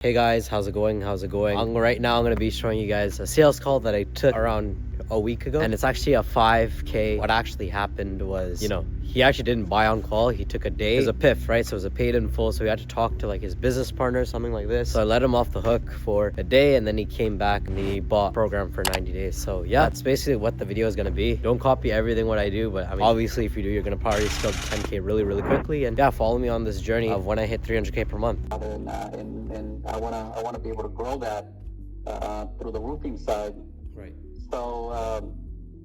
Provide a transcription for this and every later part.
Hey guys, how's it going? Right now I'm going to be showing you guys a sales call that I took around a week ago, and it's actually a 5K. What actually happened was, he actually didn't buy on call. He took a day. It was a PIF, right? So it was a paid in full. So we had to talk to like his business partner or something like this. So I let him off the hook for a day, and then he came back and he bought program for 90 days. So yeah, that's basically what the video is going to be. Don't copy everything what I do, but I mean, obviously if you do, you're going to probably scale to 10K really, really quickly. And yeah, follow me on this journey of when I hit 300K per month. And I wanna be able to grow that through the roofing side. Right. So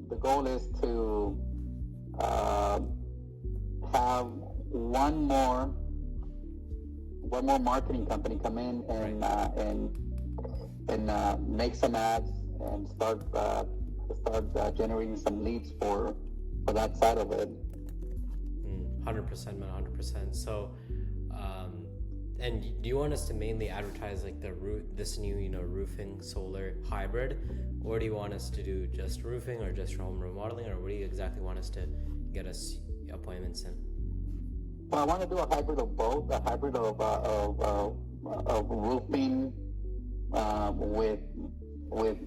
the goal is to have one more marketing company come in and make some ads and start generating some leads for that side of it. 100%, man, 100%. So, and do you want us to mainly advertise like this new, roofing solar hybrid, or do you want us to do just roofing or just home remodeling, or what do you exactly want us to get us appointments in? Well, I want to do a hybrid of both, a hybrid of roofing with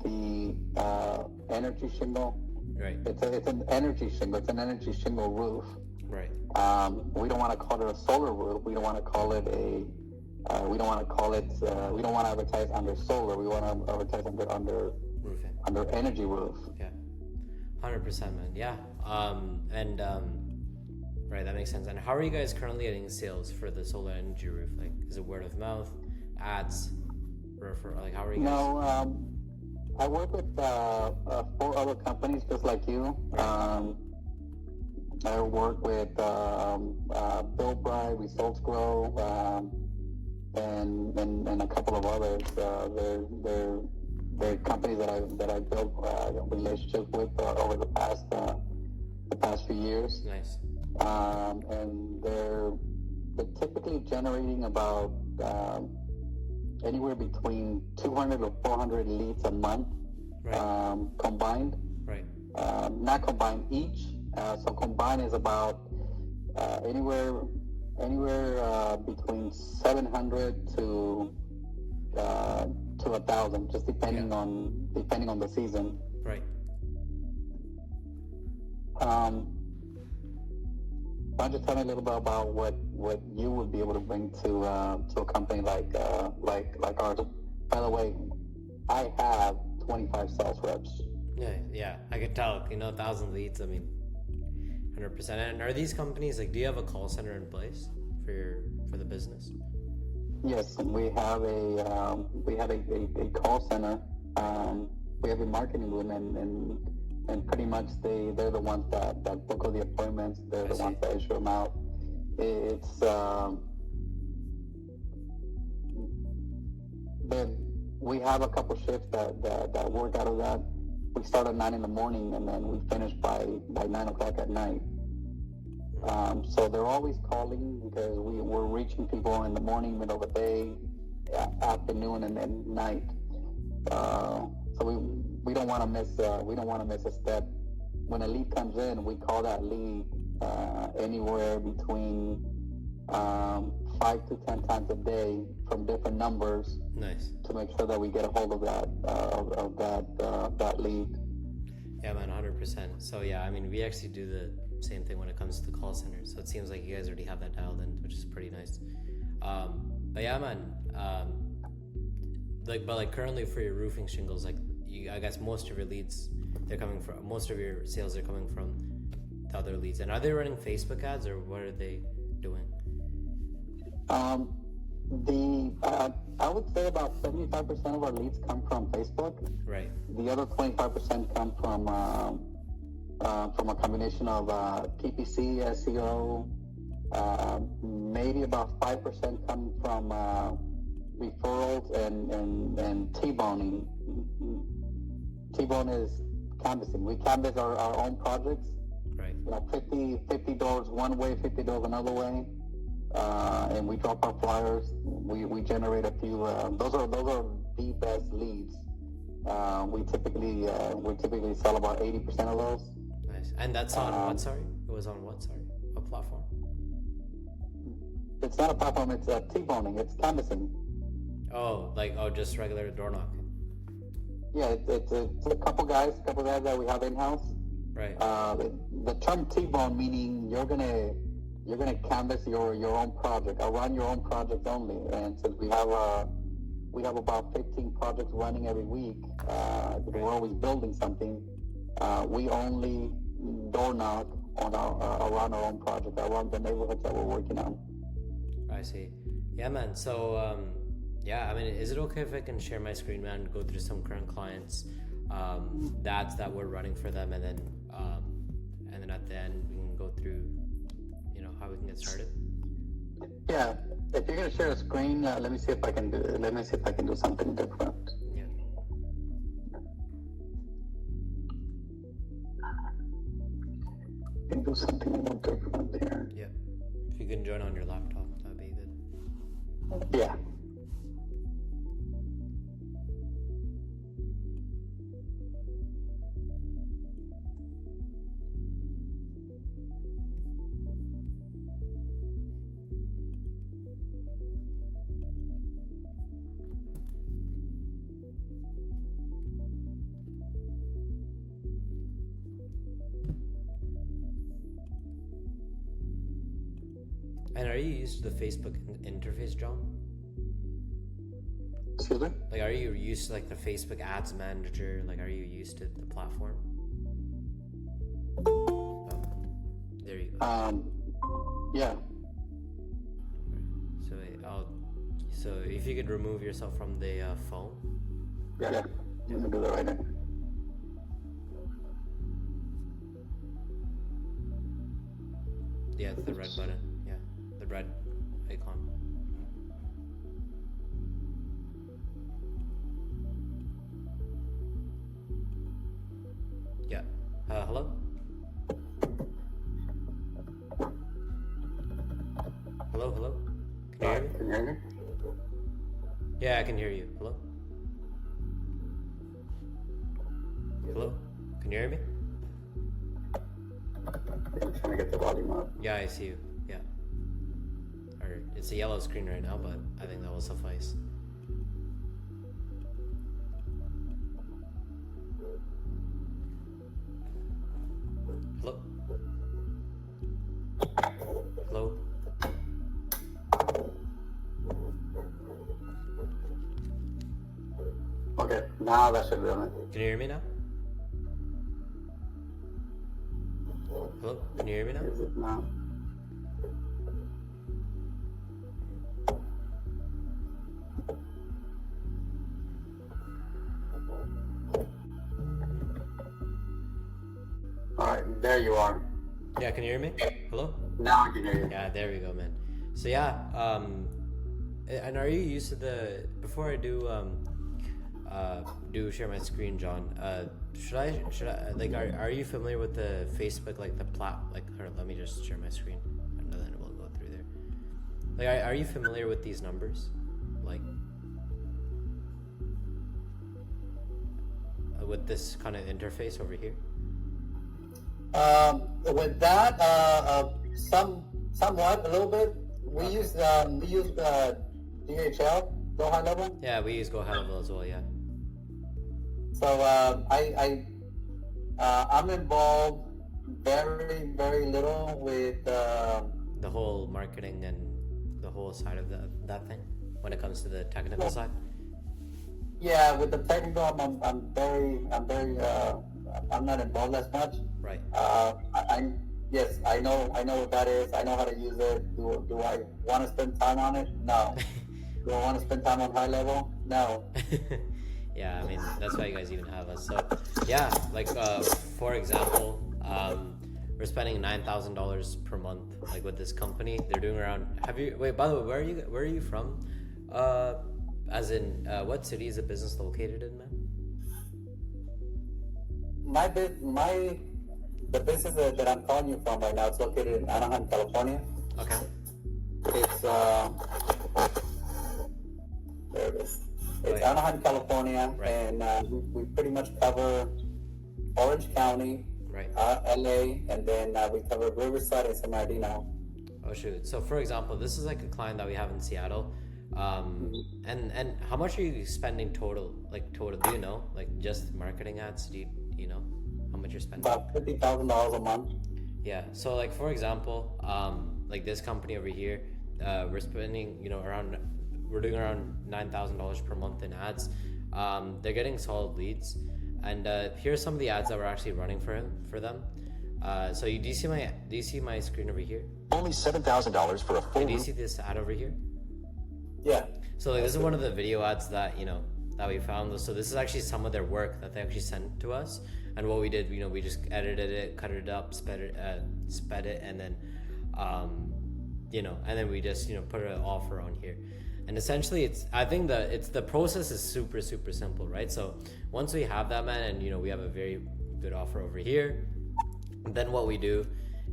the energy shingle. Right. It's an energy shingle. It's an energy shingle roof. Right. We don't want to call it a solar roof. We don't want to call it we don't want to advertise under solar. We want to advertise under roofing, under energy roof. Yeah. 100%, man. Yeah. Right, that makes sense. And how are you guys currently getting sales for the solar energy roof? Like, is it word of mouth, ads, like, how are you guys? No, I work with 4 other companies just like you. I work with Bill Bry, Results Grow, and a couple of others. They're companies that I built relationships with over the past few years. Nice. And they're typically generating about anywhere between 200 or 400 leads a month. Right. Combined. Right. Not combined each. So combined is about anywhere between 700 to 1,000, just depending on the season. Right. Why don't you tell me a little bit about what you would be able to bring to a company like ours? By the way, I have 25 sales reps. Yeah, I could tell. 1,000 leads. I mean, 100%. And are these companies like? Do you have a call center in place for the business? Yes, we have a call center. We have a marketing room, and pretty much they're the ones that book all the appointments. They're the ones that issue them out. It's we have a couple shifts that work out of that. We start at 9 in the morning and then we finish by 9 o'clock at night. So they're always calling because we're reaching people in the morning, middle of the day, afternoon, and then night. So we don't want to miss a step. When a lead comes in, we call that lead anywhere between 5 to 10 times a day from different numbers. Nice. To make sure that we get a hold of that lead. Yeah, man, 100%. So yeah, I mean, we actually do the same thing when it comes to the call center. So it seems like you guys already have that dialed in, which is pretty nice. But yeah, man. But currently for your roofing shingles, I guess most of your leads, most of your sales are coming from the other leads. And are they running Facebook ads, or what are they doing? I would say about 75% of our leads come from Facebook. Right. The other 25% come from a combination of PPC, SEO. Maybe about 5% come from referrals and T-boning. T-bone is canvassing. We canvass our own projects. Right. $50 one way, $50 another way. And we drop our flyers. We generate a few. Those are the best leads. We typically sell about 80% of those. Nice. And that's on what? Sorry, it was on what? Sorry, what platform? It's not a platform. It's T-boning. It's canvassing. Oh, like, oh, just regular door knocking. Yeah, it's a couple guys that we have in house. Right. The term T-bone meaning you're gonna canvas your own project, or run your own project only. And since we have about 15 projects running every week, we're always building something. We only door knock on around our own project, around the neighborhoods that we're working on. I see. Yeah, man. So, yeah, I mean, is it okay if I can share my screen, man, go through some current clients, that we're running for them, and then at the end we can go through, how we can get started. Yeah, if you're gonna share a screen, let me see if I can do something different. Yeah. I can do something a little different here. Yeah. If you can join on your laptop, that'd be good. Yeah. And are you used to the Facebook interface, John? Excuse me? Like, are you used to like the Facebook Ads Manager? Like, are you used to the platform? Oh, there you go. Yeah. So so if you could remove yourself from the phone. Yeah. I'm gonna do that right now. Yeah, the red button. Yeah, the red icon. Yeah. Hello? Hello? Can you hear me? Can you hear me? Yeah, I can hear you. Hello? Hello? Can you hear me? I'm trying to get the volume up. Yeah, I see you. Yeah. Or it's a yellow screen right now, but I think that will suffice. Hello? Hello? Okay, now that should be on it. Can you hear me now? Hello? Can you hear me now? Is it now? Alright, there you are. Yeah, can you hear me? Hello? Now I can hear you. Yeah, there we go, man. So yeah, and are you used to the, before I do share my screen, John, should I like, are you familiar with the Facebook, like the let me just share my screen and then we'll go through there. Like, are you familiar with these numbers? Like, with this kind of interface over here? With that, somewhat, a little bit. We use DHL, Go High Level. Yeah, we use Go High Level as well, yeah. So I'm involved very, very little with the whole marketing and the whole side of that thing when it comes to the technical side. Yeah, with the technical, I'm not involved as much. Right. Yes, I know what that is. I know how to use it. Do I want to spend time on it? No. Do I want to spend time on High Level? No. Yeah, I mean, that's why you guys even have us. So, yeah, like, for example, we're spending $9,000 per month, like, with this company. They're doing around, wait, by the way, where are you from? As in, what city is the business located in, man? The business that I'm calling you from right now, it's located in Anaheim, California. Okay. It's, there it is. It's Anaheim, California, right. And we pretty much cover Orange County, right. LA, and then we cover Riverside and San Bernardino. Oh shoot! So for example, this is like a client that we have in Seattle. And how much are you spending total? Like total, do you know? Like just marketing ads? Do you know how much you're spending? About $50,000 a month. Yeah. So like for example, like this company over here, we're spending we're doing around $9,000 per month in ads. They're getting solid leads, and here's some of the ads that we're actually running for them. So do you see my screen over here? Only $7,000 for a full. Do you see this ad over here? Yeah. So like, this is one of the video ads that that we found. So this is actually some of their work that they actually sent to us. And what we did, we just edited it, cut it up, sped it, and then, and then we just put an offer on here. And essentially, I think the process is super super simple, right? So once we have that, man, and we have a very good offer over here, then what we do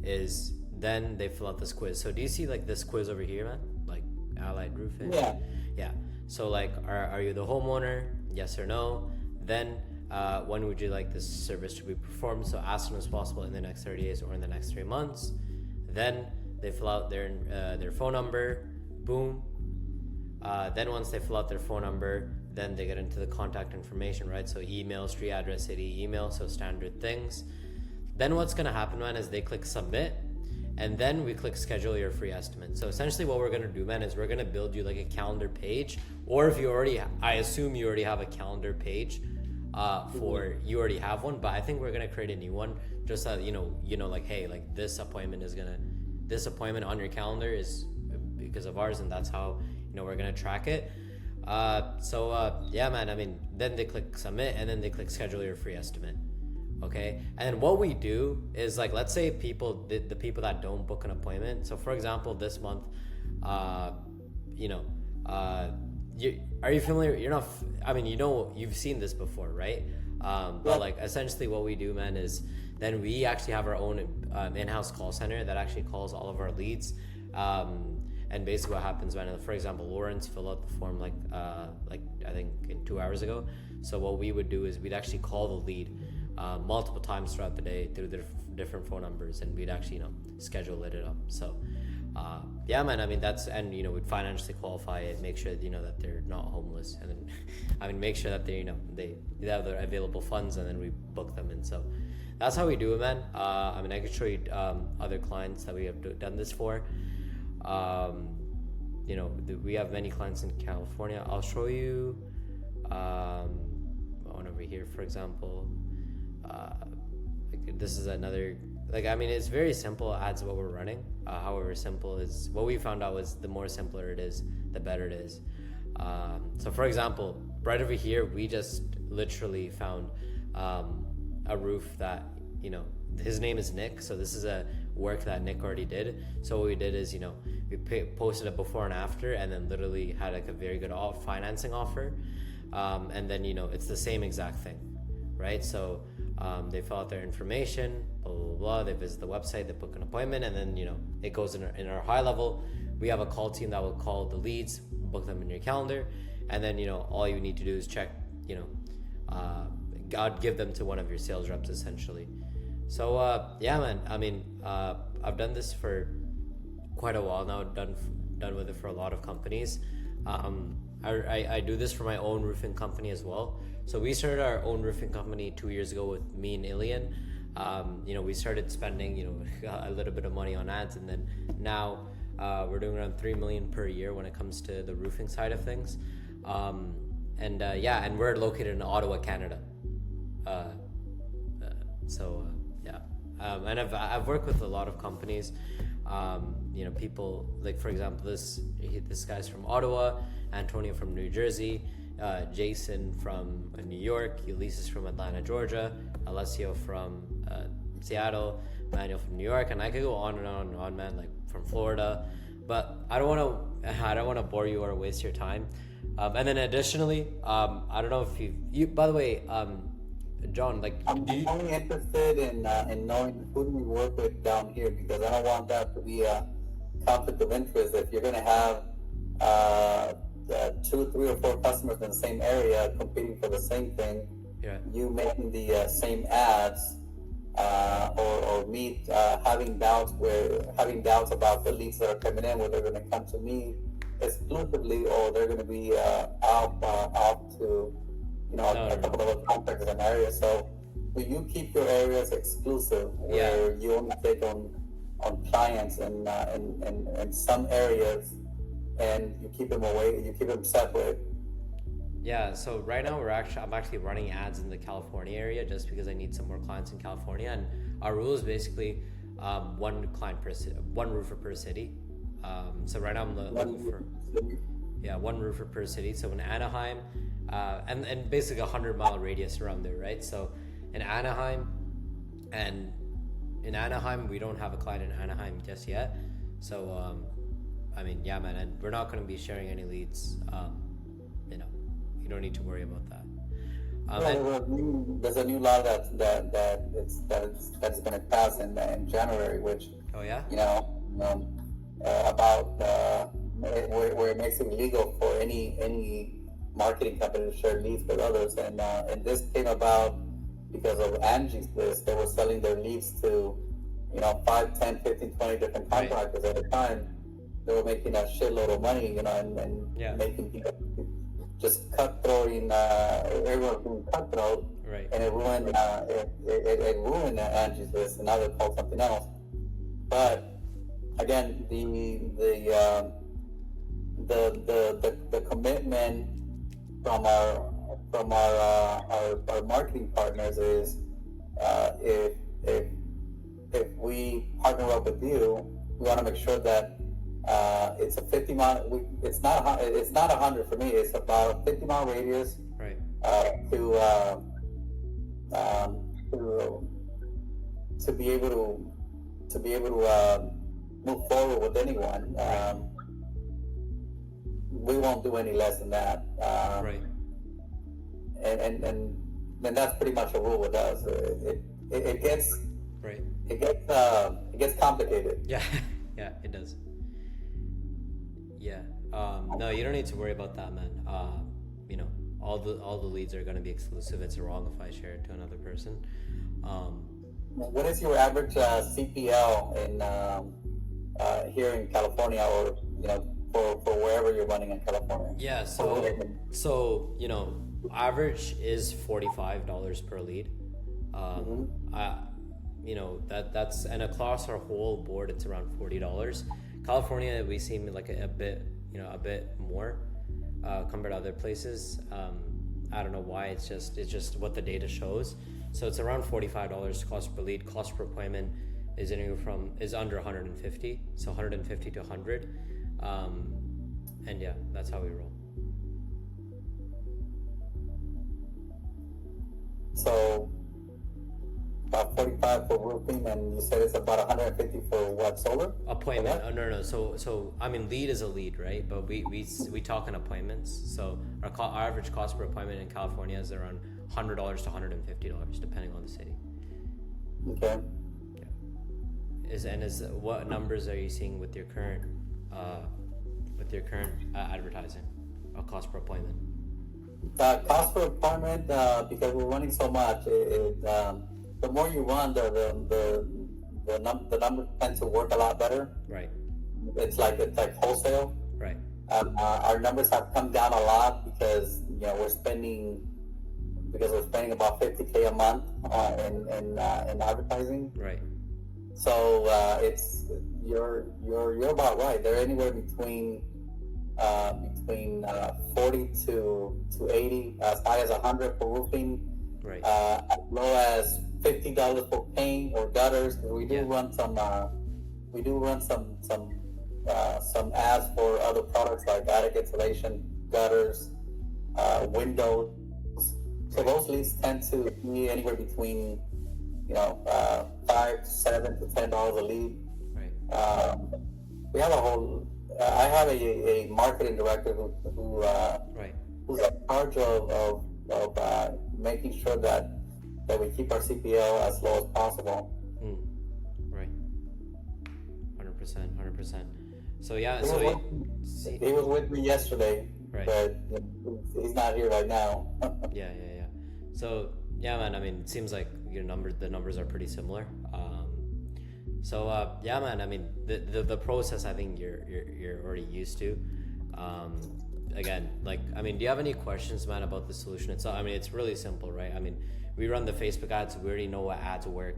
is then they fill out this quiz. So do you see like this quiz over here, man? Like Allied Roofing. Yeah. So like, are you the homeowner? Yes or no? Then when would you like this service to be performed? So as soon as possible, in the next 30 days or in the next 3 months. Then they fill out their phone number. Boom. Then once they fill out their phone number, then they get into the contact information, right? So email, street address, city, email, so standard things. Then what's gonna happen, man, is they click submit, and then we click schedule your free estimate. So essentially what we're gonna do, man, is we're gonna build you like a calendar page, or if you already, I assume you already have a calendar page you already have one, but I think we're gonna create a new one, just so like, hey, like this appointment on your calendar is because of ours, and that's how we're gonna track it. Yeah, man, I mean, then they click submit, and then they click schedule your free estimate. Okay, and then what we do is, like, let's say the people that don't book an appointment. So for example, this month, are you familiar? You're not. I mean, you've seen this before, right? But like, essentially, what we do, man, is then we actually have our own in-house call center that actually calls all of our leads. And basically, what happens, man? For example, Lawrence filled out the form like I think in 2 hours ago. So what we would do is we'd actually call the lead multiple times throughout the day through the different phone numbers, and we'd actually schedule it up. So yeah, man, I mean, we'd financially qualify it, make sure that they're not homeless, and then I mean, make sure that they have their available funds, and then we book them in. So that's how we do it, man. I mean, I could show you other clients that we have done this for. We have many clients in California. I'll show you one over here, for example. This is another, I mean, it's very simple ads what we're running. However, simple is what we found out was the more simpler it is, the better it is. So for example, right over here, we just literally found a roof that, his name is Nick. So this is a work that Nick already did. So what we did is, we posted a before and after, and then literally had like a very good financing offer. And then, it's the same exact thing, right? So they fill out their information, blah, blah, blah. They visit the website, they book an appointment, and then, it goes in our high level. We have a call team that will call the leads, book them in your calendar. And then, all you need to do is check, God, give them to one of your sales reps, essentially. So, yeah, man, I mean, I've done this for quite a while now, done with it for a lot of companies. I do this for my own roofing company as well. So we started our own roofing company 2 years ago with me and Ilian. We started spending, a little bit of money on ads, and then now we're doing around $3 million per year when it comes to the roofing side of things. And we're located in Ottawa, Canada. And I've worked with a lot of companies. People like, for example, this guy's from Ottawa, Antonio from New Jersey, Jason from New York, Ulysses from Atlanta, Georgia, Alessio from Seattle, Manuel from New York, and I could go on and on and on, man, like from Florida. But I don't want to bore you or waste your time. And then additionally, I don't know if you by the way, John, like, I'm only interested in knowing who do we work with down here, because I don't want that to be a conflict of interest. If you're going to have 2, 3, or 4 customers in the same area competing for the same thing, yeah, you making the same ads, or me having doubts about the leads that are coming in, whether they're going to come to me exclusively, or they're going to be off to, a couple of other contractors in the area. So you keep your areas exclusive, where you only take on clients in some areas, and you keep them away, you keep them separate. Yeah, so right now I'm actually running ads in the California area just because I need some more clients in California, and our rule is basically one roofer per city. So right now I'm looking for one roofer per city. So in Anaheim, and basically 100-mile radius around there, right? So in Anaheim, we don't have a client in Anaheim just yet. So I mean, yeah, man, and we're not going to be sharing any leads. You don't need to worry about that. There's a new law that's going to pass in January, which about where it makes it legal for any marketing company to share leads with others, and this came about because of Angie's List. They were selling their leads to 5, 10, 15, 20 different contractors at a time. They were making a shitload of money, and making people just cutthroat. Everyone being cutthroat, right? And it ruined Angie's List, and now they're called something else. But again, the commitment from our marketing partners is if we partner up with you, we want to make sure that it's a 50-mile. It's not 100 for me. It's about a 50-mile radius, right? To be able to move forward with anyone. We won't do any less than that. Right. And that's pretty much a rule with us. It gets right. It gets complicated. Yeah, yeah, it does. Yeah. No, you don't need to worry about that, man. All the leads are going to be exclusive. It's wrong if I share it to another person. What is your average CPL in here in California, or for wherever you're running in California? Yeah. So average is $45 per lead. That's, and across our whole board it's around $40. California, we seem like a bit more compared to other places. I don't know why. It's just what the data shows. So it's around $45 cost per lead. Cost per appointment is under 150, so 150 to 100. And yeah, that's how we roll. So about 45 for roofing, and you said it's about 150 for what, solar? Appointment. Oh, no. So I mean, lead is a lead, right? But we talk on appointments. So our average cost per appointment in California is around $100 to $150, depending on the city. Okay. Yeah. What numbers are you seeing with your current advertising? Cost per appointment. Cost per appointment, because we're running so much, the more you run, the numbers tend to work a lot better. Right. It's like wholesale. Right. Our numbers have come down a lot because we're spending about $50K a month in advertising. Right. So you're about right. They're anywhere between 40 to 80, as high as 100 for roofing. Right. As low as $50 for paint or gutters. We do run some ads for other products like attic insulation, gutters, windows. So those leads tend to be anywhere between $5, $7 to $10 a lead. Right. We have I have a marketing director who's in charge of making sure that we keep our CPL as low as possible. Right. 100%. So yeah. He was with me yesterday, right. But he's not here right now. Yeah. So yeah, man. I mean, it seems like the numbers are pretty similar. Yeah, man. I mean, the process, I think you're already used to. Again, like, I mean, do you have any questions, man, about the solution itself? I mean, it's really simple, right? I mean, we run the Facebook ads, we already know what ads work.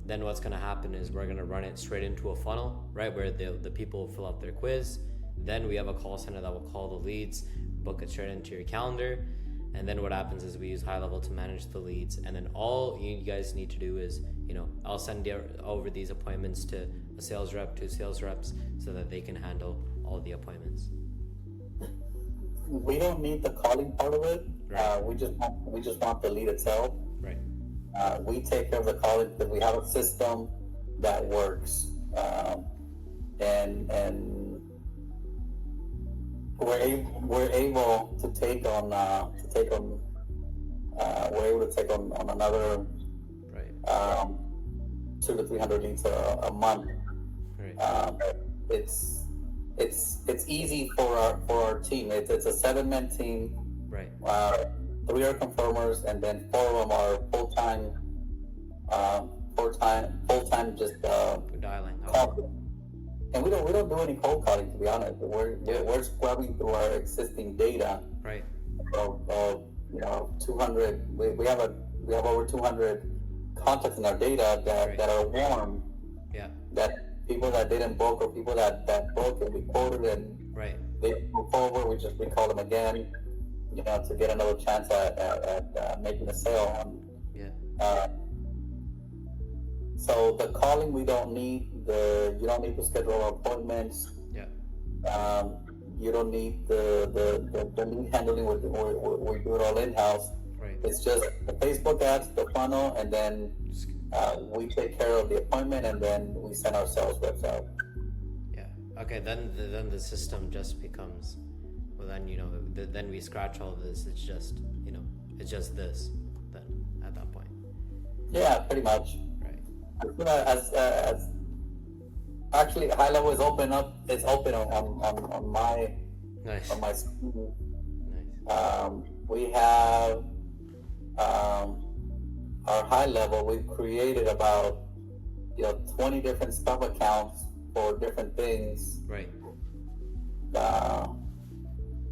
Then what's going to happen is we're going to run it straight into a funnel, right, where the people fill out their quiz. Then we have a call center that will call the leads, book it straight into your calendar. And then what happens is we use High Level to manage the leads. And then all you guys need to do is, I'll send over these appointments to a sales rep, 2 sales reps, so that they can handle all the appointments. We don't need the calling part of it. Right. We just want the lead itself. Right. We take care of the calling because we have a system that works, and we're able to take on another Right. 200 to 300 leads a month. Right. It's easy for our team. It's a 7-man team. Right. 3 are confirmers, and then 4 of them are full-time just Dialing. calling. And we don't do any cold calling, to be honest. We're scrubbing through our existing data. Right. Of 200. We have over 200 contacts in our data that are warm. Yeah. That people that didn't book or people that booked and we quoted and Right. they move forward, we just recall them again, to get another chance at making a sale. Yeah. So the calling we don't need. You don't need to schedule appointments. Yeah. You don't need the lead handling. We do it all in house. Right. It's just the Facebook ads, the funnel, and then we take care of the appointment, and then we send our sales reps out. Yeah. Okay. Then the system just becomes, well, then then we scratch all this. It's just it's just this. Then at that point. Yeah, pretty much. Right. As actually, High Level is open up. It's open on my Nice. on my screen. Nice. We have our High Level. We've created about 20 different sub accounts for different things. Right.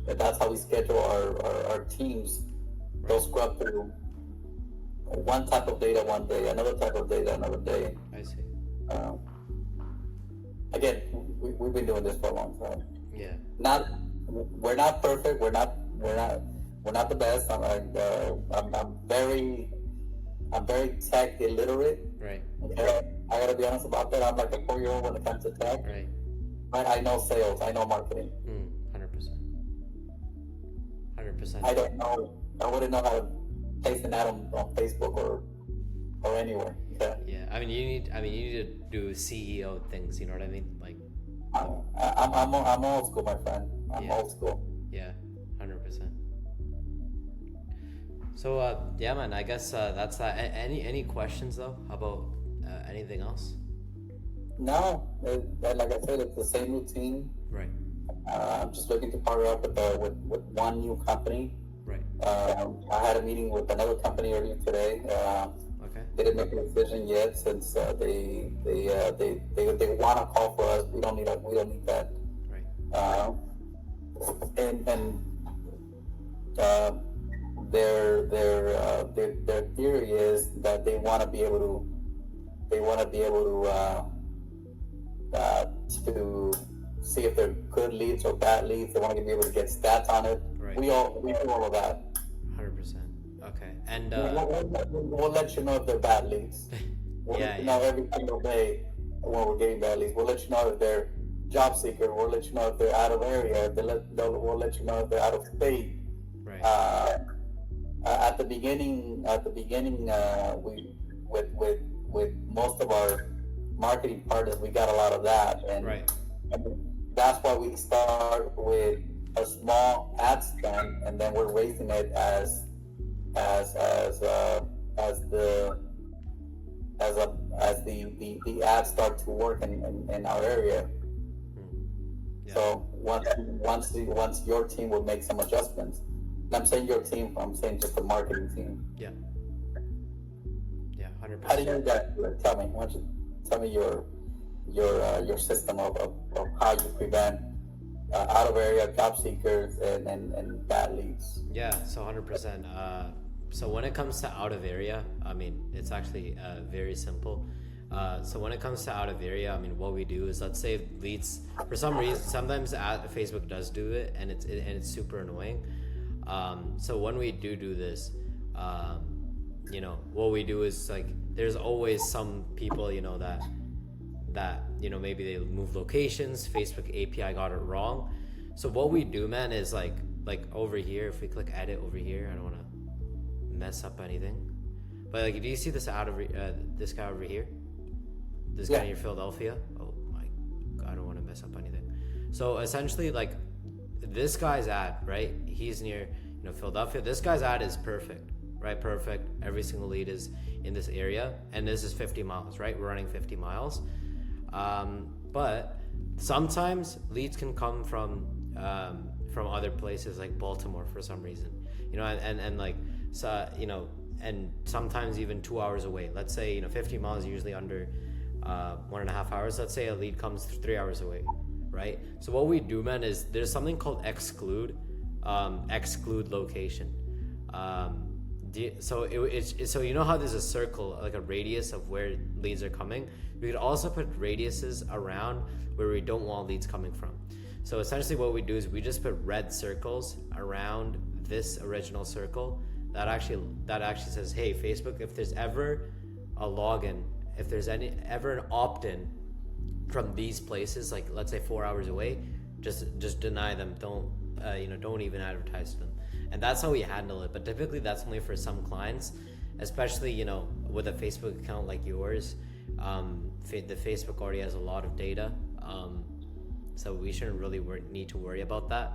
And that's how we schedule our teams. Right. They'll scrub through one type of data one day, another type of data another day. I see. Again, we've been doing this for a long time. Yeah. We're not perfect. We're not the best. I'm very tech illiterate. Right. Okay? I gotta be honest about that. I'm like a 4-year-old when it comes to tech. Right. But I know sales. I know marketing. 100%. 100%. I don't know. I wouldn't know how to place an ad on Facebook or anywhere. Okay? Yeah. I mean, you need to do CEO things. You know what I mean? Like. I'm old school, my friend. I'm old school. Yeah. 100%. So yeah, man. I guess that's that. Any questions though? How about anything else? No, like I said, it's the same routine. Right. I'm just looking to partner up with one new company. Right. I had a meeting with another company earlier today. Okay. They didn't make a decision yet since they want to call for us. We don't need that. Right. Their theory is that they want to be able to see if they're good leads or bad leads. They want to be able to get stats on it. Right. We do all of that. 100%. Okay. And we'll let you know if they're bad leads. We'll let you know every single day when we're getting bad leads. We'll let you know if they're job seeker. We'll let you know if they're out of area. We'll let you know if they're out of state. right. At the beginning, we with most of our marketing partners, we got a lot of that, and Right. that's why we start with a small ad spend, and then we're raising it as the ads start to work in our area. Yeah. So once your team will make some adjustments. And I'm saying your team. I'm saying just the marketing team. Yeah. Yeah. 100%. How do you guys do it? Tell me. Why don't you tell me your system of how you prevent out of area job seekers and bad leads. Yeah, so 100%. So when it comes to out of area, I mean, it's actually very simple. So when it comes to out of area, I mean, what we do is, let's say leads, for some reason, sometimes Facebook does do it, and it's super annoying. So when we do this, you know, what we do is, like, there's always some people, you know, that you know, maybe they move locations, Facebook API got it wrong. So what we do, man, is like over here, if we click edit over here, I don't want to mess up anything, but like, do you see this this guy over here, this guy near Philadelphia? Oh my God, I don't want to mess up anything. So essentially, like, this guy's ad, right, he's near, you know, Philadelphia. This guy's ad is perfect, right? Perfect. Every single lead is in this area, and this is 50 miles, right? We're running 50 miles. But sometimes leads can come from other places, like Baltimore, for some reason, you know, and like, so, you know, and sometimes even 2 hours away. Let's say, you know, 50 miles is usually under 1.5 hours. Let's say a lead comes 3 hours away, right? So what we do, man, is there's something called exclude location. So so you know how there's a circle, like a radius of where leads are coming? We could also put radiuses around where we don't want leads coming from. So essentially what we do is we just put red circles around this original circle that actually says, hey, Facebook, if there's ever a login, if there's ever an opt-in from these places, like let's say 4 hours away, just deny them. Don't even advertise to them. And that's how we handle it. But typically that's only for some clients, especially, you know, with a Facebook account like yours. The Facebook already has a lot of data, so we shouldn't really need to worry about that.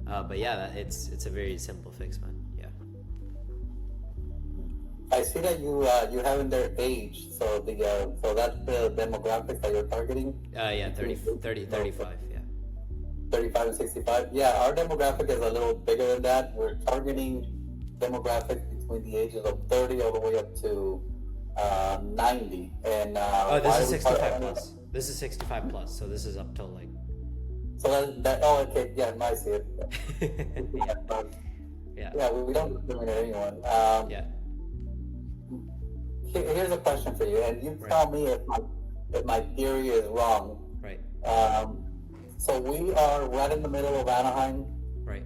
But yeah, it's a very simple fix, man. Yeah. I see that you have in their age, so that's the demographics that you're targeting. Yeah, 35. Yeah. 35 and 65. Yeah, our demographic is a little bigger than that. We're targeting demographics between the ages of 30 all the way up to 90. And this is 65 plus. This is 65 plus. So this is up till like. So that oh, okay, yeah, I see it. Yeah, we don't discriminate anyone. Yeah. Here's a question for you, and you tell me if my theory is wrong. Right. So we are right in the middle of Anaheim. Right.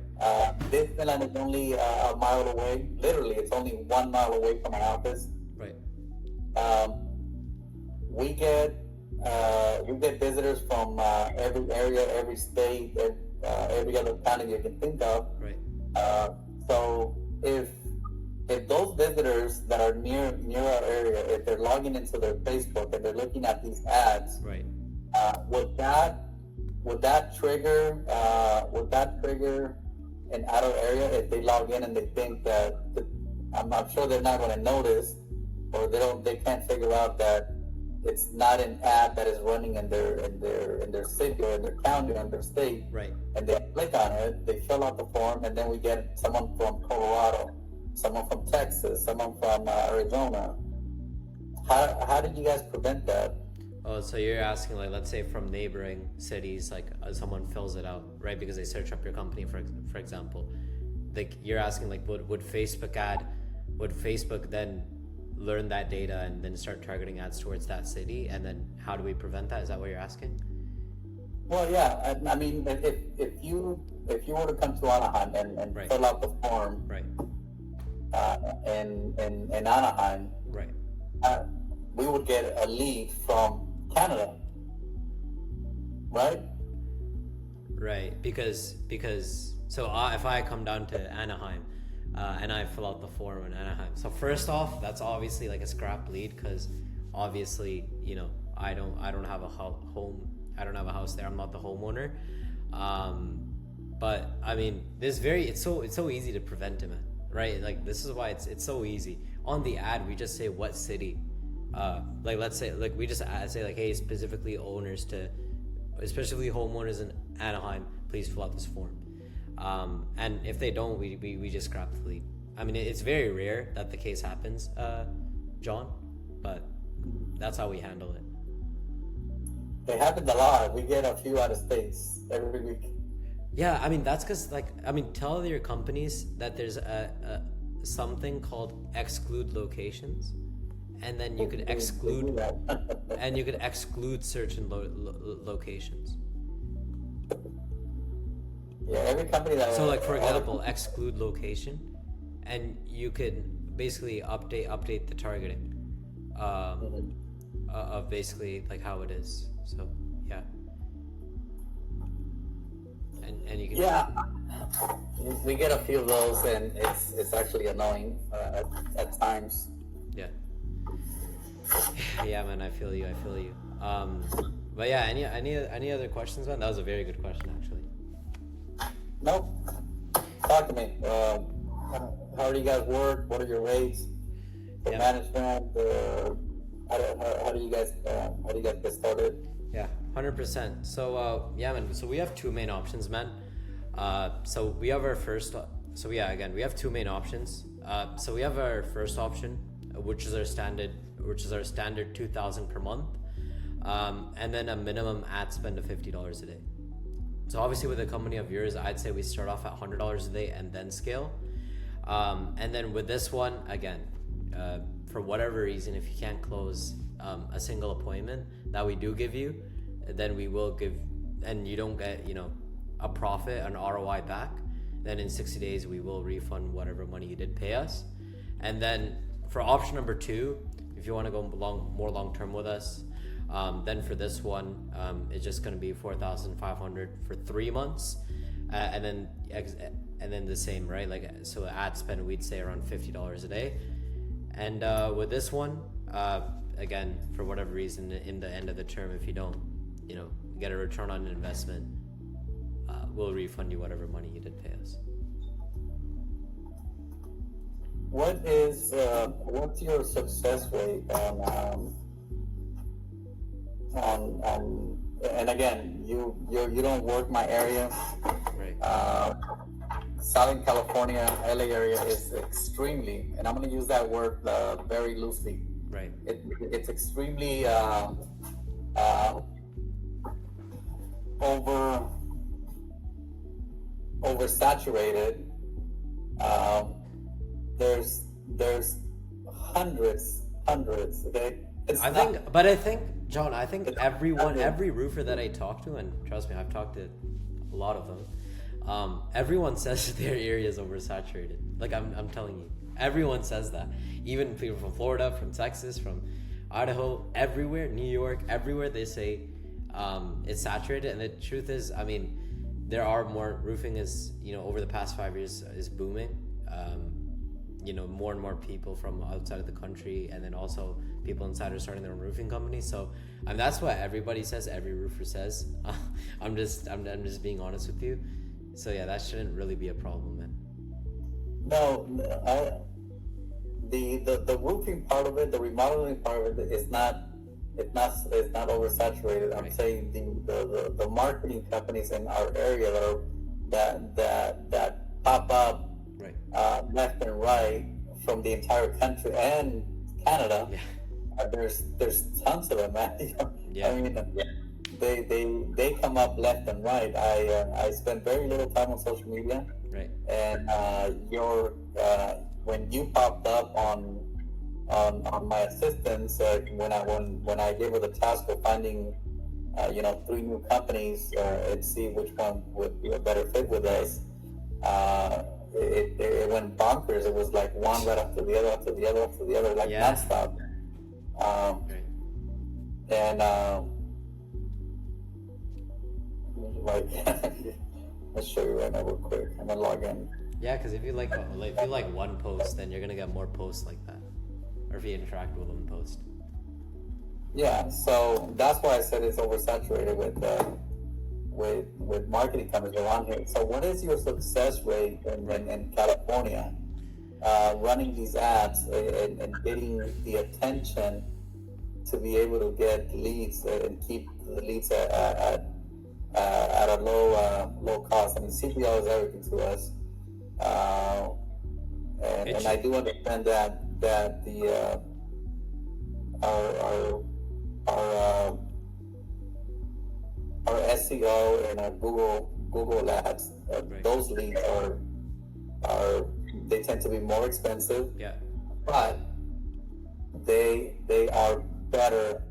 Disneyland is only a mile away. Literally, it's only 1 mile away from our office. Right. We get visitors from every area, every state, every other planet you can think of. Right. So if those visitors that are near our area, if they're logging into their Facebook and they're looking at these ads, right, would that trigger an outer area if they log in and they think that I'm sure they're not going to notice, or they can't figure out that it's not an ad that is running in their city or in their county or in their state. Right. And they click on it, they fill out the form, and then we get someone from Colorado, someone from Texas, someone from Arizona. How did you guys prevent that? Oh, so you're asking, like, let's say from neighboring cities, like someone fills it out, right? Because they search up your company, for example. Like, you're asking, like, would Facebook then learn that data and then start targeting ads towards that city? And then how do we prevent that? Is that what you're asking? Well, yeah. I mean, if you were to come to Anaheim and right, fill out the form, right, in Anaheim, right, we would get a lead from Canada, right? Right, because so if I come down to Anaheim and I fill out the form in Anaheim, so first off, that's obviously like a scrap lead, because obviously, you know, I don't have a home, I don't have a house there, I'm not the homeowner. But I mean, it's so easy to prevent it, man, right? Like, this is why it's so easy. On the ad, we just say what city. Like, let's say, like, we just say, like, hey, specifically especially homeowners in Anaheim, please fill out this form. And if they don't, we just scrap the lead. I mean, it's very rare that the case happens, John, but that's how we handle it. It happens a lot. We get a few out of states every week. Yeah, I mean that's because tell your companies that there's a something called exclude locations, and then you could exclude certain locations. Yeah, every company that. So like for example, exclude location, and you could basically update the targeting of basically like how it is. So yeah. And you can We get a few of those, and it's actually annoying at times. yeah. Yeah, man, I feel you. But yeah, any other questions, man? That was a very good question, actually. Nope. Talk to me. How do you guys work? What are your rates for management? How do you guys get started? Yeah, 100%. So yeah, man. So we have two main options, man. So we have our first. So yeah, again, we have two main options. So we have our first option, which is our standard 2,000 per month, and then a minimum ad spend of $50 a day. So obviously, with a company of yours, I'd say we start off at $100 a day and then scale. And then with this one, again, for whatever reason, if you can't close a single appointment that we do give you, then we will give, and you don't get, a profit, an ROI back, then in 60 days, we will refund whatever money you did pay us. And then for option number 2, if you want to go more long-term with us, then for this one, it's just going to be $4,500 for 3 months. And then the same, right? Like, so ad spend, we'd say around $50 a day. And with this one, again, for whatever reason, in the end of the term, if you don't, get a return on investment, we'll refund you whatever money you did pay us. What's your success rate on and again, you don't work my area. Right. Southern California, LA area is extremely, and I'm going to use that word very loosely. Right. It's extremely oversaturated. There's hundreds. Okay. I think, John, every roofer that I talk to, and trust me, I've talked to a lot of them. Everyone says their area is oversaturated. Like I'm telling you, everyone says that. Even people from Florida, from Texas, from Idaho, everywhere, New York, everywhere they say it's saturated. And the truth is, I mean, there are more roofing is over the past 5 years is booming. More and more people from outside of the country, and then also people inside are starting their own roofing companies. So, that's what everybody says. Every roofer says. I'm just being honest with you. So yeah, that shouldn't really be a problem, man. No, the roofing part of it, the remodeling part of it is not oversaturated. I'm saying the marketing companies in our area that pop up left and right from the entire country and Canada. Yeah. There's tons of them, man. Yeah. I mean, they come up left and right. I spend very little time on social media. Right. And when you popped up on my assistance, when I gave her the task of finding 3 new companies and see which one would be a better fit with us, it went bonkers. It was like one right after the other, like nonstop. And like, let's show you right now real quick. I'm gonna log in. Yeah, because if you like one post, then you're gonna get more posts like that, or if you interact with them post. Yeah, so that's why I said it's oversaturated with marketing companies around here. So what is your success rate in California running these ads and getting the attention to be able to get leads and keep the leads at a low cost? I mean, CPL is everything to us, and I do understand that the our SEO and our Google Google Ads, those leads are they tend to be more expensive. Yeah. But they are better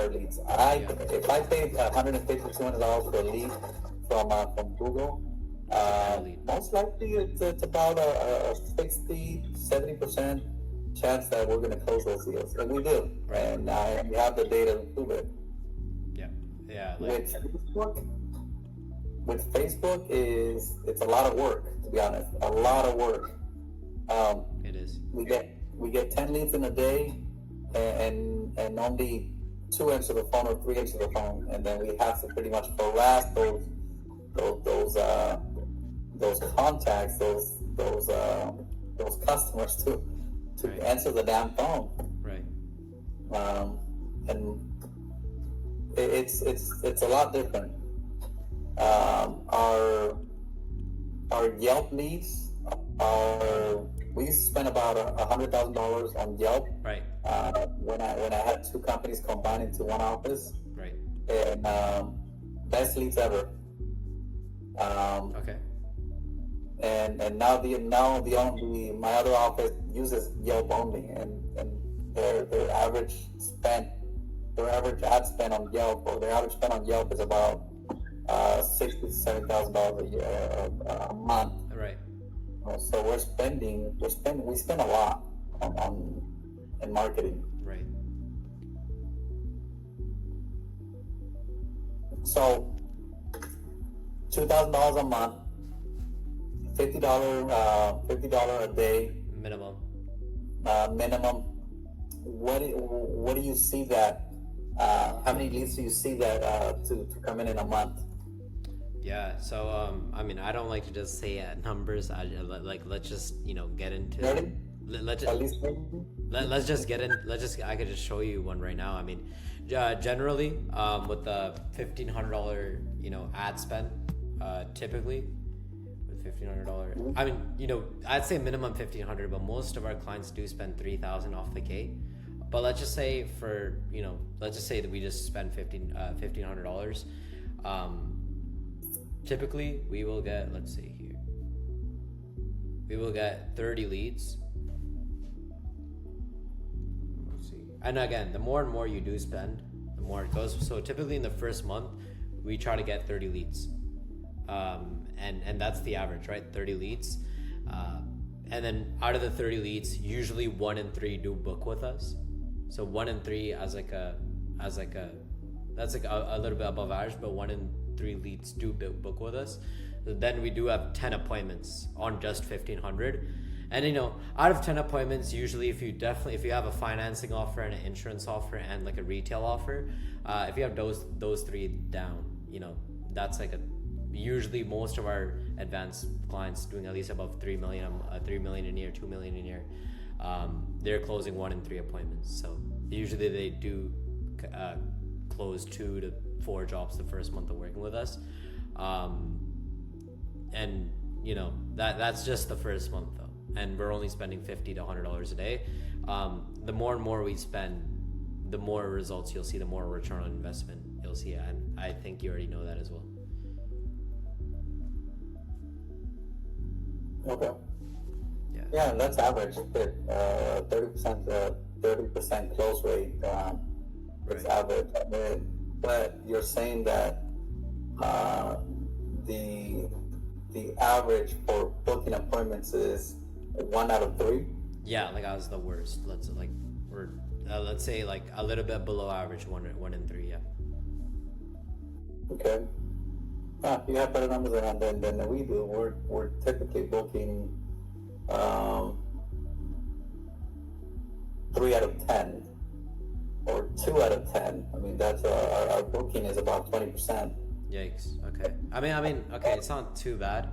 leads. If I paid $150-$200 for a lead from Google, most likely it's about a 60-70% chance that we're going to close those deals, and we do. Right. And we have the data to prove it. Yeah. With Facebook it's a lot of work, to be honest. A lot of work. It is. We get 10 leads in a day, and only 2 answer the phone or 3 answer the phone, and then we have to pretty much harass those contacts, those customers to Right. answer the damn phone. Right. And it's a lot different. Our Yelp leads we spent about $100,000 on Yelp. Right. When I had 2 companies combined into one office. Right. And best leads ever. Okay. And now my other office uses Yelp only, and their average ad spend on Yelp, or their average spend on Yelp is about $60,000 to $70,000 a year a month. Right. So we spend a lot on in marketing. Right. So $2,000 a month, $50 a day Minimum. minimum. What do you see that? How many leads do you see that to come in a month? Yeah. So I mean, I don't like to just say numbers. Let's just get into. Really? At least let's just get in. I could just show you one right now. I mean, generally, with the $1,500 ad spend, typically with $1,500. I mean, I'd say minimum $1,500, but most of our clients do spend $3,000 off the gate. But let's just say that we just spend $1,500. Typically, we will get, let's see here, we will get 30 leads. Let's see. And again, the more and more you do spend, the more it goes. So typically in the first month, we try to get 30 leads. And that's the average, right? 30 leads. And then out of the 30 leads, usually 1 in 3 do book with us. So 1 in 3 that's like a little bit above average, but 1 in 3 leads do book with us. Then we do have 10 appointments on just 1,500. And out of 10 appointments, usually if you have a financing offer and an insurance offer and like a retail offer, if you have those 3 down, that's like usually most of our advanced clients doing at least above 3 million a year, 2 million a year. They're closing 1 in 3 appointments. So usually they do close 2 to 4 jobs the first month of working with us. And that's just the first month though. And we're only spending $50 to $100 a day. The more and more we spend, the more results you'll see, the more return on investment you'll see. And I think you already know that as well. Okay. Yeah, that's average. 30% close rate. It's average. But you're saying that the average for booking appointments is 1 out of 3. Yeah, like I was the worst. Let's say like a little bit below average, 1 in 3. Yeah. Okay. You have better numbers than we do. We're typically booking 3 out of 10 or 2 out of 10. I mean, that's our booking is about 20%. Yikes. Okay. I mean, okay, it's not too bad.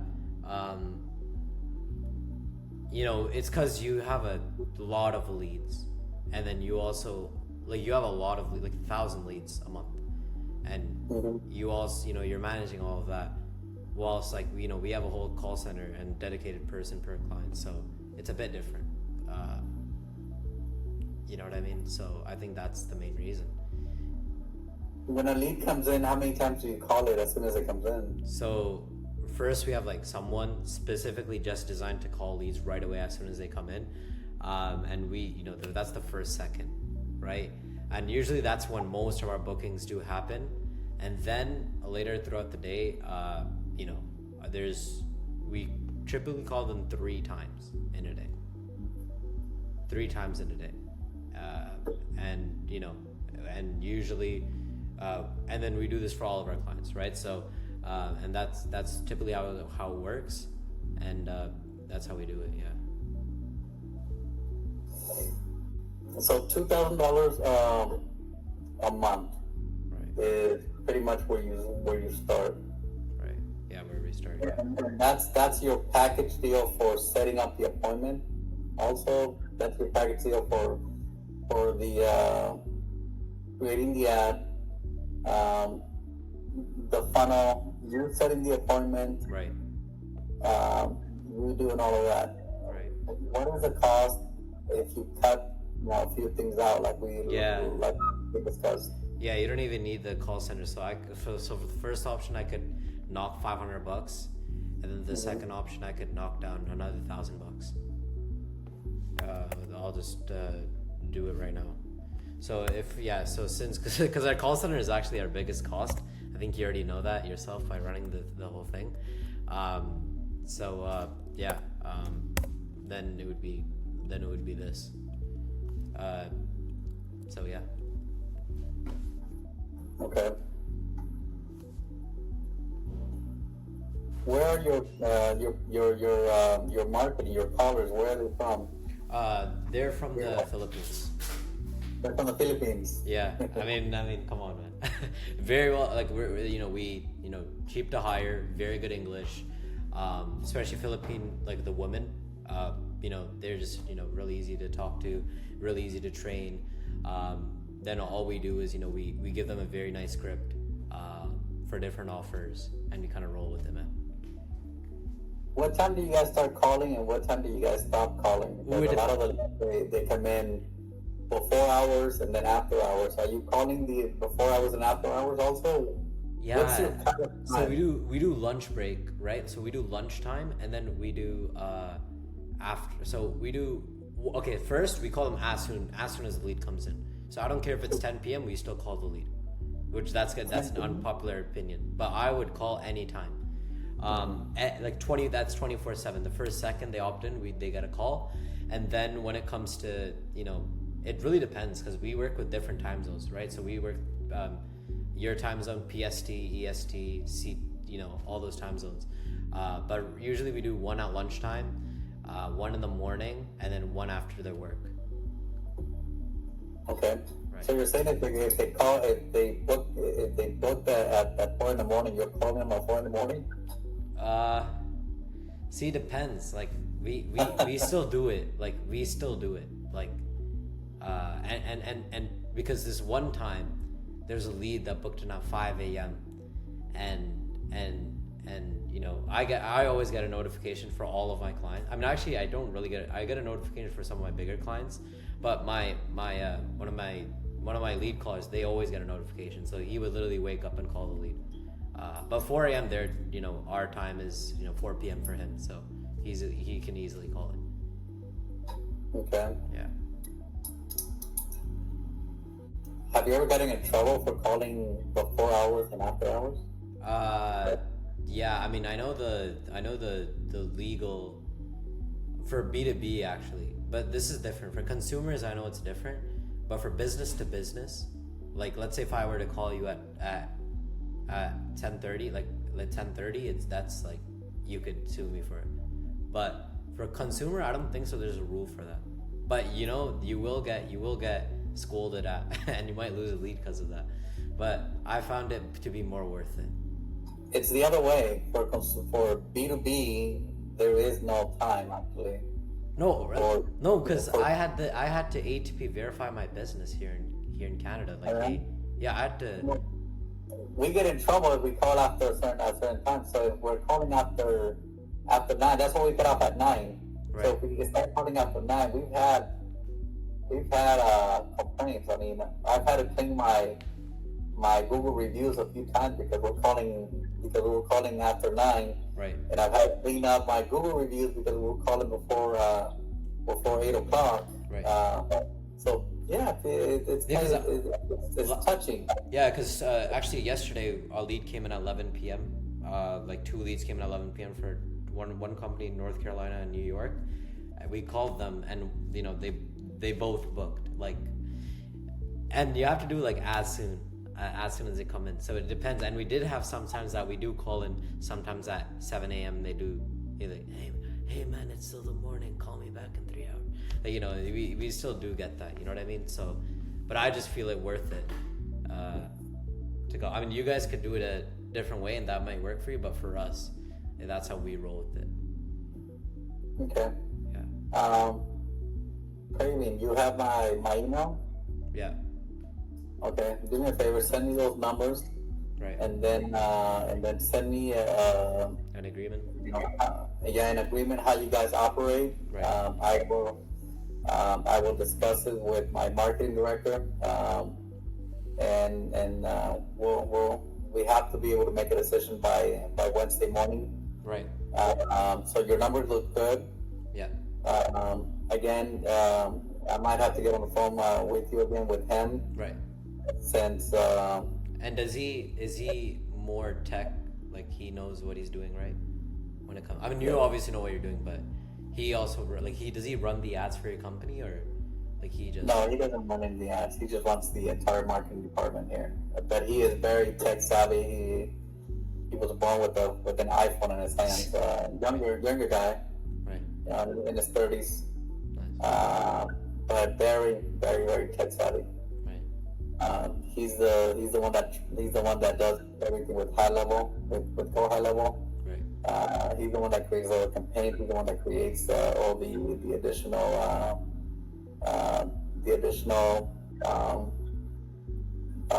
It's because you have a lot of leads, and then you also you have a lot of 1,000 leads a month, and you also you're managing all of that, whilst we have a whole call center and dedicated person per client, so it's a bit different. You know what I mean? So I think that's the main reason. When a lead comes in, how many times do you call it as soon as it comes in? So first we have like someone specifically just designed to call leads right away as soon as they come in, and we, you know, that's the first second, right? And usually that's when most of our bookings do happen. And then later throughout the day, you know, we typically call them 3 times in a day. 3 times in a day. And, you know, and usually, and then we do this for all of our clients, right? So, and that's typically how it works. And that's how we do it, yeah. So $2,000 a month, right, is pretty much where you start. right, yeah, where we start. Yeah. And that's your package deal for setting up the appointment. Also, that's your package deal for the creating the ad, the funnel, you setting the appointment, Right, you doing all of that. right. What is the cost if you cut, you know, a few things out like we discussed? Yeah, you don't even need the call center. So so for the first option, I could knock $500, and then the second option, I could knock down another $1,000. I'll just do it right now. So since because our call center is actually our biggest cost. I think you already know that yourself by running the whole thing. Then it would be this. So yeah. Okay. Where are your marketing, your callers? Where are they from? They're from the Philippines. They're from the Philippines. Yeah, I mean, come on, man. Very well, like we're cheap to hire, very good English, especially Philippine, like the women. They're just really easy to talk to, really easy to train. Then all we do is we give them a very nice script for different offers, and we kind of roll with them. What time do you guys start calling, and what time do you guys stop calling? Because a lot of them they come in before hours and then after hours. Are you calling the before hours and after hours also? Yeah. What's your kind of time? So we do lunch break, right? So we do lunchtime, and then we do after. So we do first we call them as soon as the lead comes in. So I don't care if it's 10 p.m. We still call the lead, which that's good. That's an unpopular opinion, but I would call anytime. That's 24/7. The first second they opt in, they get a call, and then when it comes to it really depends because we work with different time zones, right? So we work your time zone, PST, EST, all those time zones. But usually we do one at lunchtime, one in the morning, and then one after their work. Okay. Right. So you're saying if they book at 4 in the morning, you're calling them at 4 in the morning? See, it depends. Like we still do it. Like we still do it. Like, and because this one time there's a lead that booked in at 5 a.m. and I always get a notification for all of my clients. I mean, actually, I don't really get it. I get a notification for some of my bigger clients, but one of my lead callers, they always get a notification. So he would literally wake up and call the lead. But 4 a.m. there, our time is 4 p.m. for him, so he can easily call it. Okay. Yeah. Have you ever gotten in trouble for calling before hours and after hours? Yeah. I mean, I know the legal for B2B actually, but this is different. For consumers, I know it's different, but for business to business, like let's say if I were to call you at 10:30, like 10:30, that's like you could sue me for it. But for consumer, I don't think so. There's a rule for that. But you will get scolded at, and you might lose a lead because of that. But I found it to be more worth it. It's the other way. For B2B, there is no time actually. No, because I had to ATP verify my business here in Canada. Like I had to. We get in trouble if we call after a certain time. So if we're calling after 9, that's why we get off at 9. Right. So if we start calling after 9, we've had complaints. I mean, I've had to clean my Google reviews a few times because we're calling because we were calling after 9. Right. And I've had to clean up my Google reviews because we were calling before 8 o'clock. Right. So yeah, it's touching. Yeah, because actually yesterday our lead came in at 11 p.m. Like 2 leads came in at 11 p.m. for one company in North Carolina and New York. We called them, and you know they both booked, like, and you have to do like as soon as they come in. So it depends. And we did have sometimes that we do call in. Sometimes at 7 a.m. they do. You're like, hey man, it's still the morning. Call me back in 3 hours. Like, you know, we still do get that. You know what I mean? So, but I just feel it worth it to go. I mean, you guys could do it a different way, and that might work for you. But for us, yeah, that's how we roll with it. Okay. Yeah. What do you mean? You have my email? Yeah. Okay. Do me a favor. Send me those numbers. Right. And then send me an agreement. An agreement how you guys operate. Right. I will discuss it with my marketing director. We have to be able to make a decision by Wednesday morning. Right. So your numbers look good. Yeah. Again, I might have to get on the phone with you again with him. Right. Since. And is he more tech? Like he knows what he's doing, right? When it comes, I mean, you obviously know what you're doing, but he also does he run the ads for your company, or like he just? No, he doesn't run any ads. He just runs the entire marketing department here. But he is very tech savvy. He was born with an iPhone in his hands. Younger guy. Right. In his 30s. Nice. But very, very, very tech savvy. Right. He's the one that does everything with high level, with Go High Level. Right. He's the one that creates all the campaigns. He's the one that creates all the additional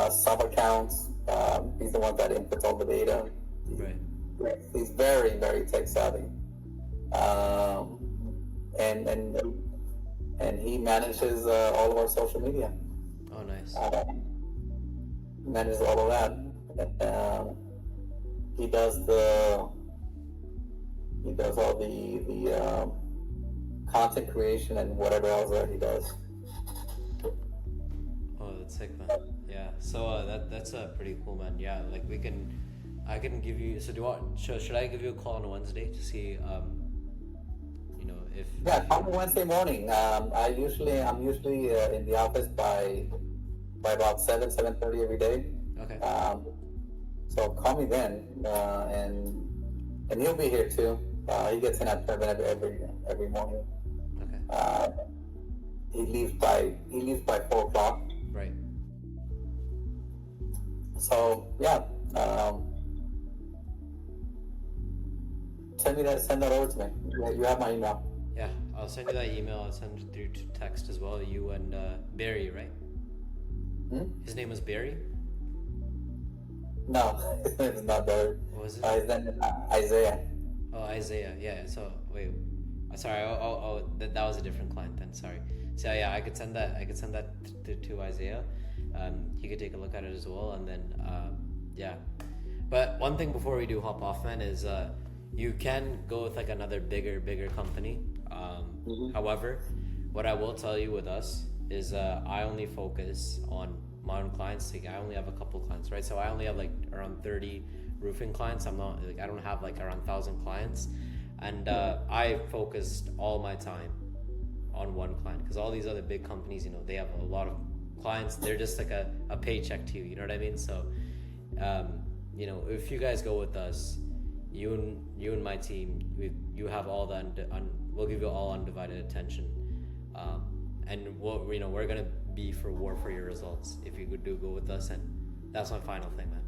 sub accounts. He's the one that inputs all the data. Right. He's very, very tech savvy. And he manages all of our social media. Oh, nice. Manages all of that. He does all the content creation and whatever else that he does. Oh, that's sick, man. Yeah. So that's pretty cool, man. Yeah, like I can give you. So do you want? Should I give you a call on Wednesday to see? If. Yeah, call me Wednesday morning. I'm usually in the office by about 7:30 every day. Okay. So call me then, and he'll be here too. He gets in at 7 every morning. Okay. He leaves by 4 o'clock. Right. So yeah, send that over to me. You have my email. Yeah, I'll send you that email. I'll send it through to text as well. You and Barry, right? His name was Barry? No, his name is not Barry. What was it? His name is Isaiah. Oh, Isaiah. Yeah. So wait, sorry. That was a different client then. Sorry. So yeah, I could send that to Isaiah. He could take a look at it as well, and then yeah. But one thing before we do hop off, man, is you can go with like another bigger company. However, what I will tell you with us is I only focus on my own clients. Like I only have a couple clients, right? So I only have like around 30 roofing clients. I don't have like around 1,000 clients, and I focused all my time on one client, because all these other big companies, they have a lot of clients. They're just like a paycheck to you. You know what I mean? So if you guys go with us, you and my team, you have all the we'll give you all undivided attention, and we're gonna be for war for your results if you do go with us. And that's my final thing, man.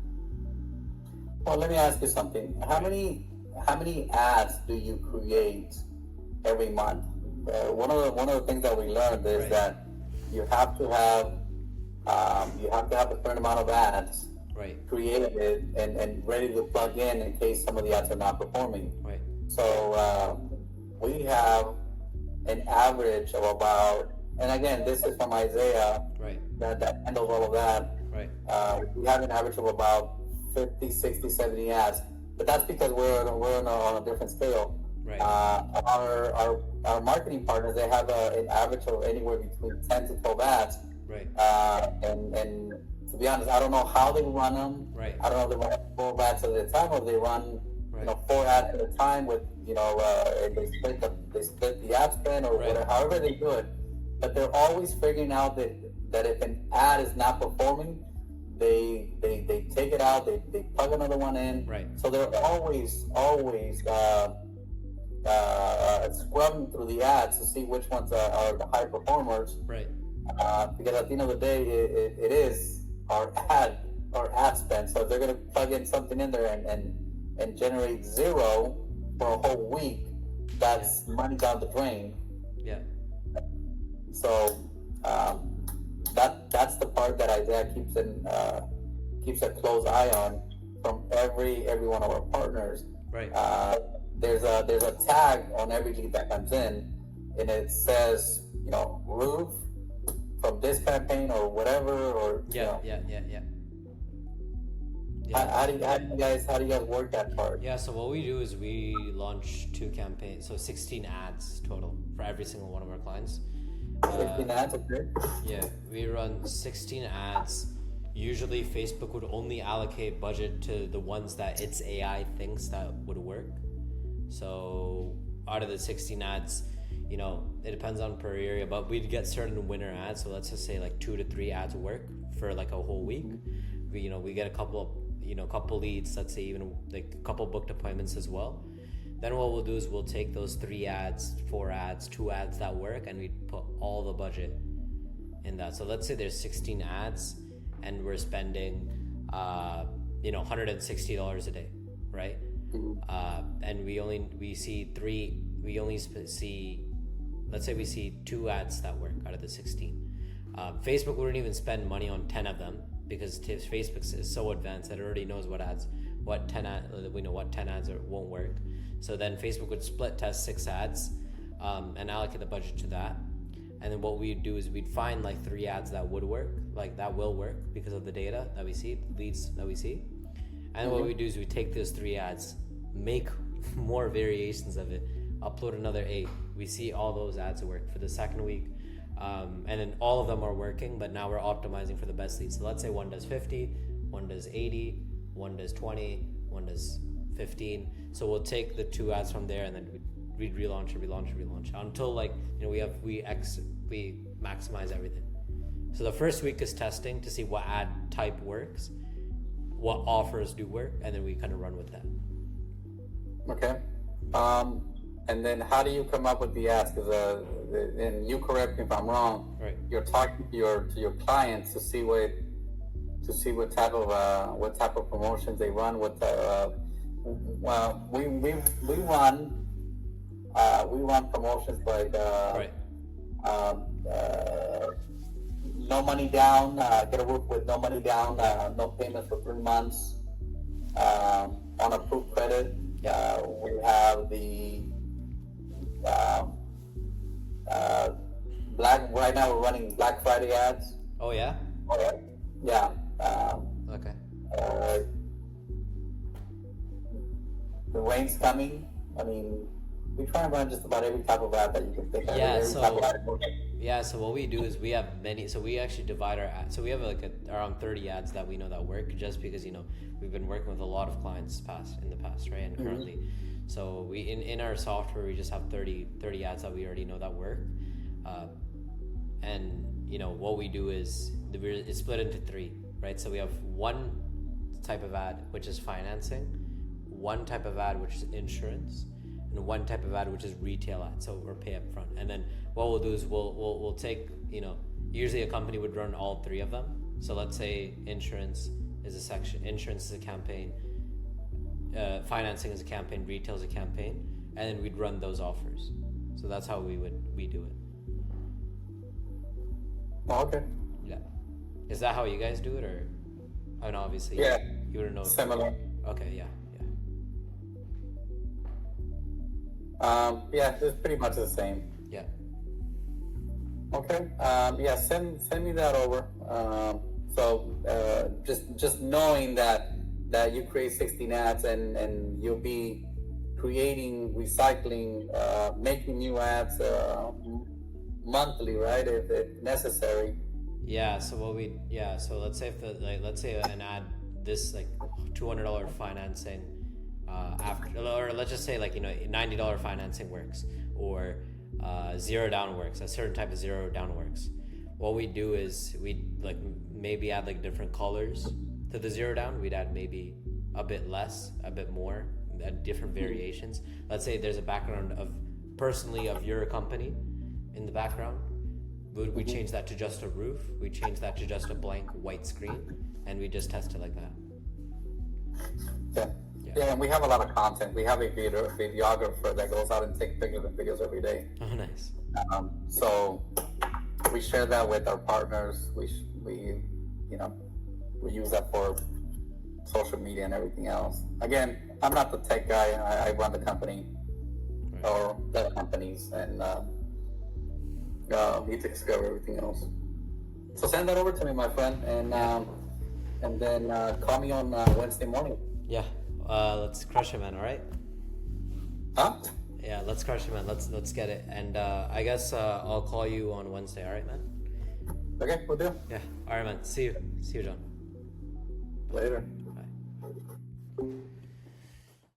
Well, let me ask you something. How many ads do you create every month? One of the things that we learned is that you have to have a certain amount of ads created and ready to plug in case some of the ads are not performing. Right. So we have an average of about, and again, this is from Isaiah, that handles all of that. Right. We have an average of about 50, 60, 70 ads. But that's because we're on a different scale. Right. Our marketing partners, they have an average of anywhere between 10 to 12 ads. Right. And to be honest, I don't know how they run them. Right. I don't know if they run 4 ads at a time or they run, right. 4 ads at a time with, they split the ad spend or right. whatever, however they do it. But they're always figuring out that if an ad is not performing, they take it out, they plug another one in. Right. So they're always scrubbing through the ads to see which ones are the high performers. Right. Because at the end of the day, it is our ad spend. So if they're going to plug in something in there and generate 0 for a whole week, that's money down the drain. Yeah. So that's the part that Isaiah keeps a close eye on from every one of our partners. Right. There's a tag on every lead that comes in, and it says roof from this campaign or whatever, or yeah. How do you guys work that part? Yeah, so what we do is we launch 2 campaigns, so 16 ads total for every single one of our clients. 16 ads, okay. Yeah, we run 16 ads. Usually Facebook would only allocate budget to the ones that its AI thinks that would work. So out of the 16 ads, it depends on per area, but we'd get certain winner ads. So let's just say like 2 to 3 ads work for like a whole week. We get a couple leads, let's say even like a couple booked appointments as well. Then what we'll do is we'll take those 3 ads, 4 ads, 2 ads that work, and we put all the budget in that. So let's say there's 16 ads and we're spending $160 a day, right? And let's say we see 2 ads that work out of the 16. Facebook wouldn't even spend money on 10 of them because Facebook is so advanced that it already knows what 10 ads won't work. So then Facebook would split test 6 ads and allocate the budget to that. And then what we'd do is we'd find like 3 ads that would work, like that will work because of the data that we see, leads that we see. And what we do is we take those 3 ads, make more variations of it, upload another 8. We see all those ads work for the second week. And then all of them are working, but now we're optimizing for the best leads. So let's say one does 50, one does 80, one does 20, one does 15. So we'll take the 2 ads from there and then we relaunch until we maximize everything. So the first week is testing to see what ad type works, what offers do work, and then we kind of run with that. Okay. And then how do you come up with the ads? Because and you correct me if I'm wrong. Right. You're talking to your clients to see what type of promotions they run. We run promotions like right. No money down, get a roof with no money down, no payments for 3 months, on approved credit. We have the right now we're running Black Friday ads. Oh yeah? Yeah. Okay. The rain's coming. I mean, we try and run just about every type of ad that you can think of. So what we do is we have many, so we actually divide our ads. So we have around 30 ads that we know that work, just because, we've been working with a lot of clients in the past, right? And currently. So we, in our software, we just have 30 ads that we already know that work. And what we do is it's split into 3, right? So we have one type of ad, which is financing, one type of ad, which is insurance, and one type of ad, which is retail ad. So we're pay up front. And then what we'll do is we'll take, usually a company would run all 3 of them. So let's say insurance is a section, insurance is a campaign, financing is a campaign, retail is a campaign, and then we'd run those offers. So that's how we do it. Oh, okay. Yeah. Is that how you guys do it, or? I mean, obviously. Yeah. You wouldn't know. Similar. Okay. Yeah. Yeah, it's pretty much the same. Yeah. Okay. Yeah, send me that over. So just knowing that that you create 16 ads and you'll be creating, recycling, making new ads monthly, right? If necessary. Yeah. So so let's say let's say an ad, this like $200 financing, after, or let's just say like, $90 financing works, or zero down works, a certain type of zero down works. What we do is we like maybe add like different colors to the zero down. We'd add maybe a bit less, a bit more, different variations. Let's say there's a background of your company in the background. We change that to just a roof. We change that to just a blank white screen, and we just test it like that. Yeah, and we have a lot of content. We have a videographer that goes out and takes pictures and videos every day. Oh, nice. So we share that with our partners. We use that for social media and everything else. Again, I'm not the tech guy. I run the company, or the companies, and he takes care of everything else. So send that over to me, my friend, and then call me on Wednesday morning. Yeah. Let's crush it, man. All right. Huh? Yeah, let's crush it, man. Let's get it. And I guess I'll call you on Wednesday. All right, man. Okay, we'll do. Yeah. All right, man. See you, John. Later. Bye.